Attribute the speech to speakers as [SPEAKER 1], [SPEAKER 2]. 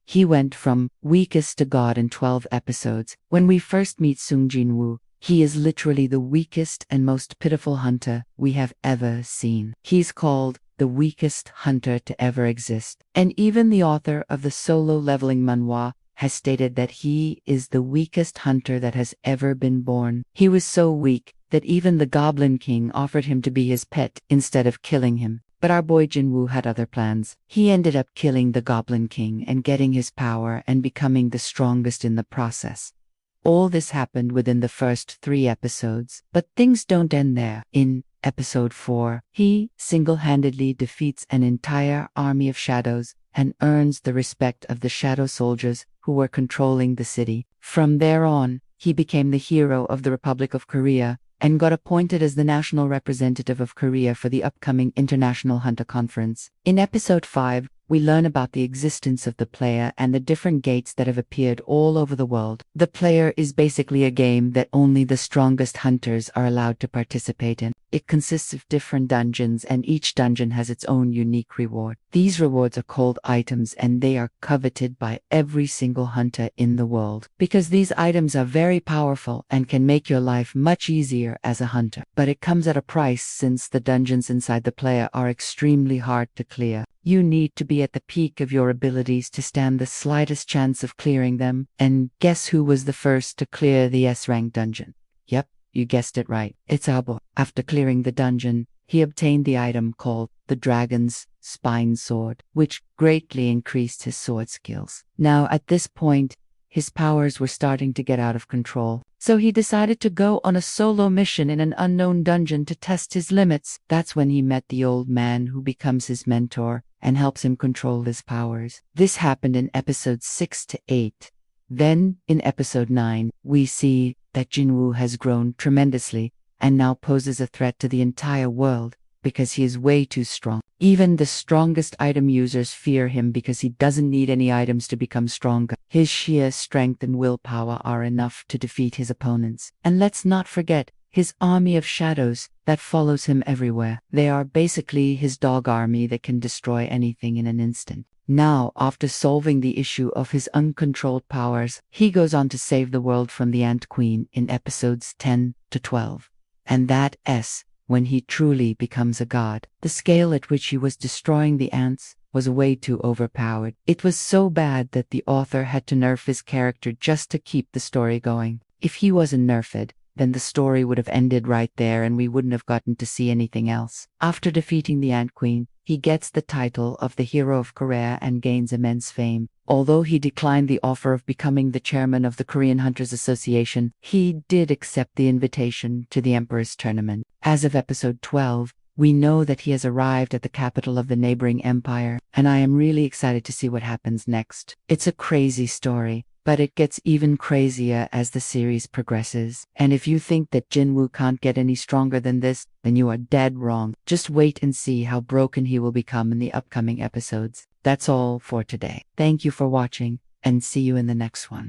[SPEAKER 1] He went from weakest to god in 12 episodes. When we first meet Sung Jin-woo, he is literally the weakest and most pitiful hunter we have ever seen. He's called the weakest hunter to ever exist. And even the author of the solo leveling manhwa has stated that he is the weakest hunter that has ever been born. He was so weak that even the Goblin King offered him to be his pet instead of killing him. But our boy Jin-woo had other plans. He ended up killing the Goblin King and getting his power and becoming the strongest in the process. All this happened within the first 3 episodes, but things don't end there. In episode 4, he single-handedly defeats an entire army of shadows and earns the respect of the shadow soldiers who were controlling the city. From there on, he became the hero of the Republic of Korea and got appointed as the national representative of Korea for the upcoming International Hunter Conference. In episode 5, we learn about the existence of the player and the different gates that have appeared all over the world. The player is basically a game that only the strongest hunters are allowed to participate in. It consists of different dungeons, and each dungeon has its own unique reward. These rewards are called items, and they are coveted by every single hunter in the world, because these items are very powerful and can make your life much easier as a hunter. But it comes at a price, since the dungeons inside the player are extremely hard to clear. You need to be at the peak of your abilities to stand the slightest chance of clearing them. And guess who was the first to clear the S-rank dungeon? Yep, you guessed it right. It's our boy. After clearing the dungeon, he obtained the item called the Dragon's Spine Sword, which greatly increased his sword skills. Now, at this point, his powers were starting to get out of control. So he decided to go on a solo mission in an unknown dungeon to test his limits. That's when he met the old man who becomes his mentor and helps him control his powers. This happened in episodes 6 to 8. Then, in episode 9, we see that Jin-woo has grown tremendously and now poses a threat to the entire world because he is way too strong. Even the strongest item users fear him because he doesn't need any items to become stronger. His sheer strength and willpower are enough to defeat his opponents. And let's not forget his army of shadows that follows him everywhere. They are basically his dog army that can destroy anything in an instant. Now, after solving the issue of his uncontrolled powers, he goes on to save the world from the Ant Queen in episodes 10 to 12. And that's when he truly becomes a god. The scale at which he was destroying the ants was way too overpowered. It was so bad that the author had to nerf his character just to keep the story going. If he wasn't nerfed, then the story would have ended right there and we wouldn't have gotten to see anything else. After defeating the Ant Queen, he gets the title of the Hero of Korea and gains immense fame. Although he declined the offer of becoming the chairman of the Korean Hunters Association, he did accept the invitation to the Emperor's Tournament. As of episode 12, we know that he has arrived at the capital of the neighboring empire, and I am really excited to see what happens next. It's a crazy story, but it gets even crazier as the series progresses. And if you think that Jin-woo can't get any stronger than this, then you are dead wrong. Just wait and see how broken he will become in the upcoming episodes. That's all for today. Thank you for watching, and see you in the next one.